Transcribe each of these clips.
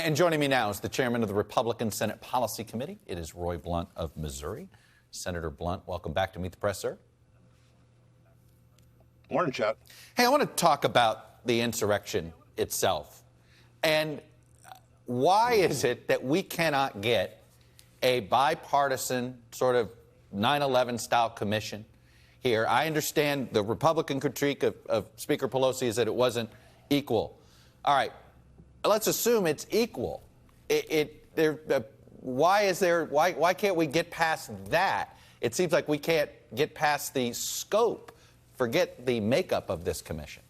And joining me now is the chairman of the Republican Senate Policy Committee. It is Roy Blunt of Missouri. Senator Blunt, welcome back to Meet the Press, sir. Morning, Chuck. Hey, I want to talk about the insurrection itself. And why is it that we cannot get a bipartisan sort of 9/11 style commission here? I understand the Republican critique of Speaker Pelosi is that it wasn't equal. All right, let's assume it's equal. Why can't we get past that? It seems like we can't get past the scope. Forget the makeup of this commission.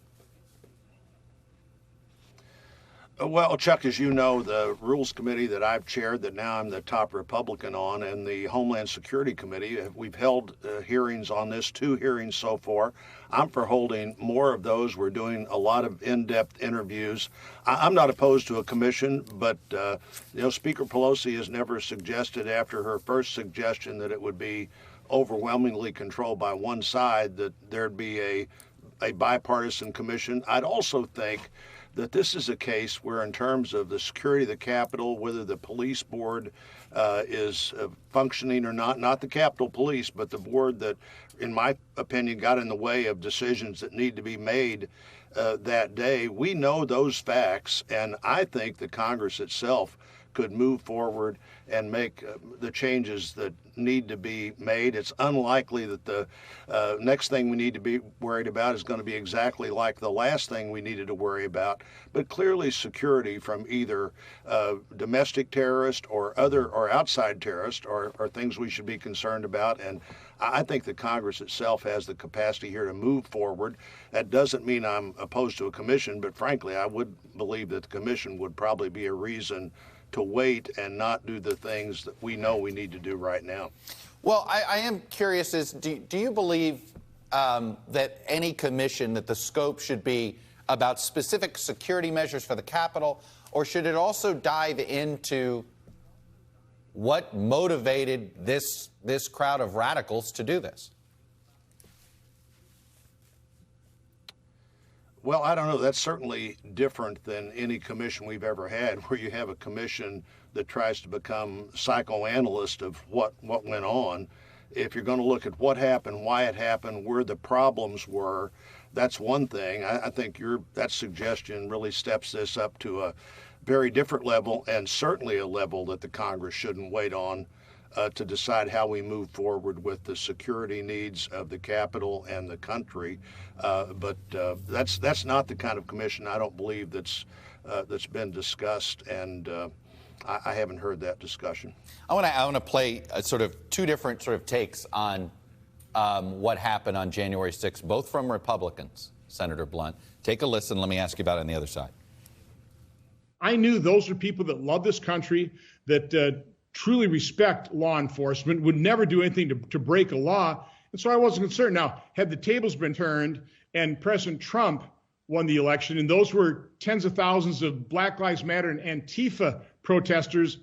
Well, Chuck, as you know, the Rules Committee that I've chaired, that now I'm the top Republican on, and the Homeland Security Committee, we've held hearings on this, 2 hearings so far. I'm for holding more of those. We're doing a lot of in-depth interviews. I'm not opposed to a commission, but, Speaker Pelosi has never suggested, after her first suggestion that it would be overwhelmingly controlled by one side, that there'd be a bipartisan commission. I'd also think that this is a case where, in terms of the security of the Capitol, whether the police board is functioning or not the Capitol Police, but the board that, in my opinion, got in the way of decisions that need to be made that day, we know those facts, and I think the Congress itself could move forward and make the changes that need to be made. It's unlikely that the next thing we need to be worried about is going to be exactly like the last thing we needed to worry about. But clearly, security from either domestic terrorists or outside terrorists are things we should be concerned about. And I think the Congress itself has the capacity here to move forward. That doesn't mean I'm opposed to a commission, but frankly, I would believe that the commission would probably be a reason to wait and not do the things that we know we need to do right now. Well, I am curious, do you believe that any commission, that the scope should be about specific security measures for the Capitol, or should it also dive into what motivated this crowd of radicals to do this? Well, I don't know. That's certainly different than any commission we've ever had, where you have a commission that tries to become psychoanalyst of what went on. If you're going to look at what happened, why it happened, where the problems were, that's one thing. I think that suggestion really steps this up to a very different level, and certainly a level that the Congress shouldn't wait on to decide how we move forward with the security needs of the Capitol and the country. But that's not the kind of commission, I don't believe, that's been discussed, and I haven't heard that discussion. I want to play sort of 2 different sort of takes on what happened on January 6th, both from Republicans, Senator Blunt. Take a listen. Let me ask you about it on the other side. I knew those are people that love this country, that truly respect law enforcement, would never do anything to break a law. And so I wasn't concerned. Now, had the tables been turned and President Trump won the election, and those were tens of thousands of Black Lives Matter and Antifa protesters,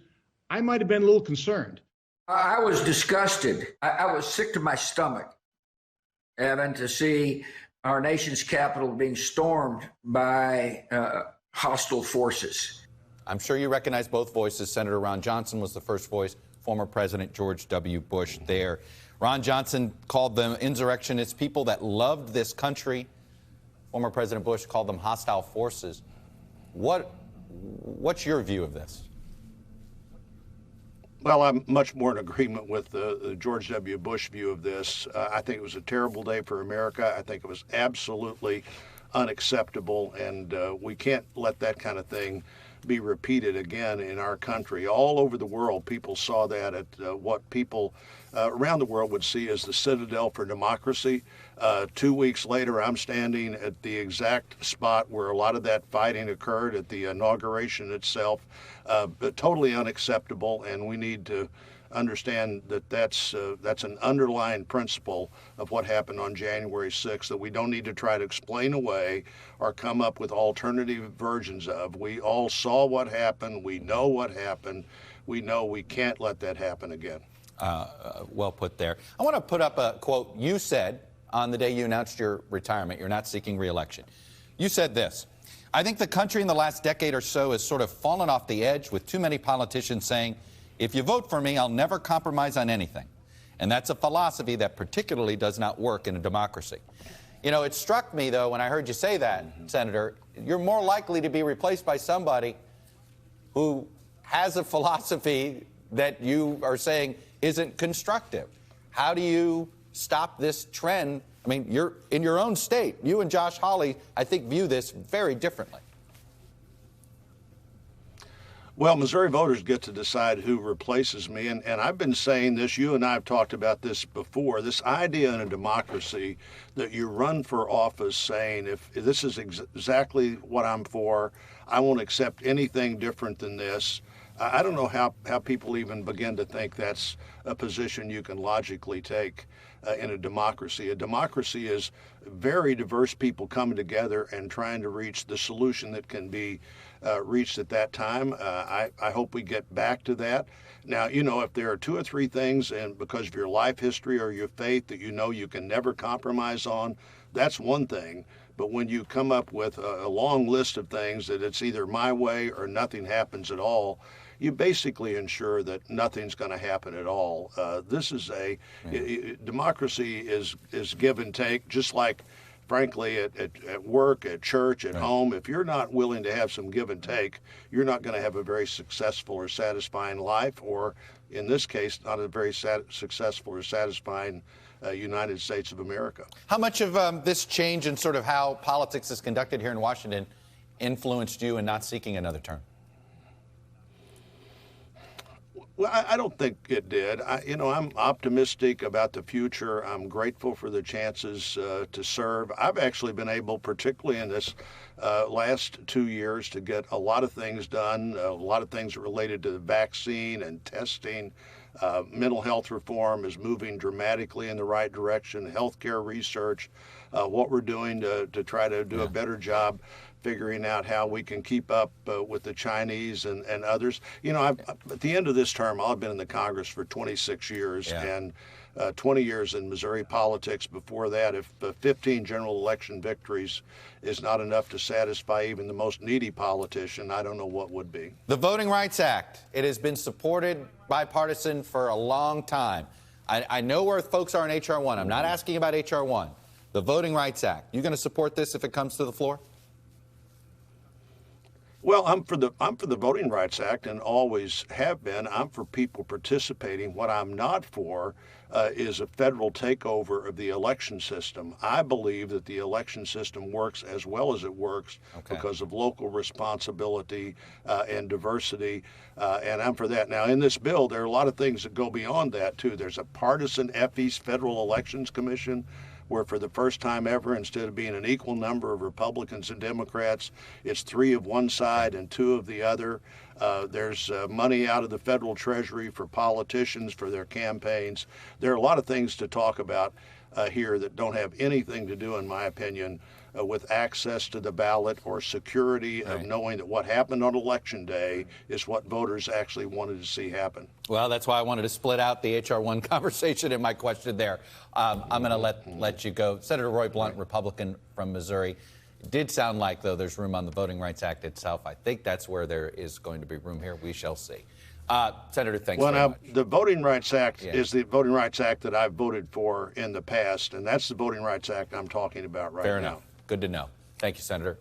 I might have been a little concerned. I was disgusted. I was sick to my stomach having to see our nation's capital being stormed by hostile forces. I'm sure you recognize both voices. Senator Ron Johnson was the first voice, former President George W. Bush there. Ron Johnson called them insurrectionists, people that loved this country. Former President Bush called them hostile forces. What's your view of this? Well, I'm much more in agreement with the George W. Bush view of this. I think it was a terrible day for America. I think it was absolutely unacceptable, and we can't let that kind of thing be repeated again in our country. All over the world, people saw that at what people around the world would see as the citadel for democracy. 2 weeks later, I'm standing at the exact spot where a lot of that fighting occurred at the inauguration itself. But totally unacceptable, and we need to understand that that's an underlying principle of what happened on January 6th that we don't need to try to explain away or come up with alternative versions of. We all saw what happened. We know what happened. We know we can't let that happen again. Well put there. I want to put up a quote you said on the day you announced your retirement. You're not seeking re-election. You said this: I think the country in the last decade or so has sort of fallen off the edge with too many politicians saying, if you vote for me, I'll never compromise on anything. And that's a philosophy that particularly does not work in a democracy. You know, it struck me, though, when I heard you say that, Senator, you're more likely to be replaced by somebody who has a philosophy that you are saying isn't constructive. How do you stop this trend? I mean, you're in your own state. You and Josh Hawley, I think, view this very differently. Well, Missouri voters get to decide who replaces me, and I've been saying this, you and I have talked about this before, this idea in a democracy that you run for office saying, if this is exactly what I'm for, I won't accept anything different than this. I don't know how people even begin to think that's a position you can logically take in a democracy. A democracy is very diverse people coming together and trying to reach the solution that can be reached at that time. I hope we get back to that. Now, you know, if there are 2 or 3 things, and because of your life history or your faith that you know you can never compromise on, that's one thing. But when you come up with a long list of things that it's either my way or nothing happens at all, you basically ensure that nothing's going to happen at all. This is democracy is give and take, just like, frankly, at work, at church, at home. If you're not willing to have some give and take, you're not going to have a very successful or satisfying life, or in this case, not a very successful or satisfying United States of America. How much of this change in sort of how politics is conducted here in Washington influenced you in not seeking another term? Well, I don't think it did. I'm optimistic about the future. I'm grateful for the chances to serve. I've actually been able, particularly in this last 2 years, to get a lot of things done, a lot of things related to the vaccine and testing. Mental health reform is moving dramatically in the right direction. Healthcare research, what we're doing to try to do a better job figuring out how we can keep up with the Chinese and others. You know, at the end of this term, I've been in the Congress for 26 years and 20 years in Missouri politics. Before that, if 15 general election victories is not enough to satisfy even the most needy politician, I don't know what would be. The Voting Rights Act, it has been supported bipartisan for a long time. I know where folks are in H.R. 1. I'm not asking about H.R. 1. The Voting Rights Act. You going to support this if it comes to the floor? Well, I'm for the Voting Rights Act and always have been. I'm for people participating. What I'm not for is a federal takeover of the election system. I believe that the election system works as well as it works because of local responsibility and diversity, and I'm for that. Now, in this bill, there are a lot of things that go beyond that, too. There's a partisan FE's Federal Elections Commission, where for the first time ever, instead of being an equal number of Republicans and Democrats, it's 3 of one side and 2 of the other. There's money out of the federal treasury for politicians for their campaigns. There are a lot of things to talk about here that don't have anything to do, in my opinion, with access to the ballot or security of knowing that what happened on Election Day is what voters actually wanted to see happen. Well, that's why I wanted to split out the H.R. 1 conversation in my question there. I'm going to let you go. Senator Roy Blunt, Republican from Missouri. It did sound like, though, there's room on the Voting Rights Act itself. I think that's where there is going to be room here. We shall see. Senator, thanks very much. The Voting Rights Act is the Voting Rights Act that I've voted for in the past, and that's the Voting Rights Act I'm talking about right now. Fair enough. Good to know. Thank you, Senator.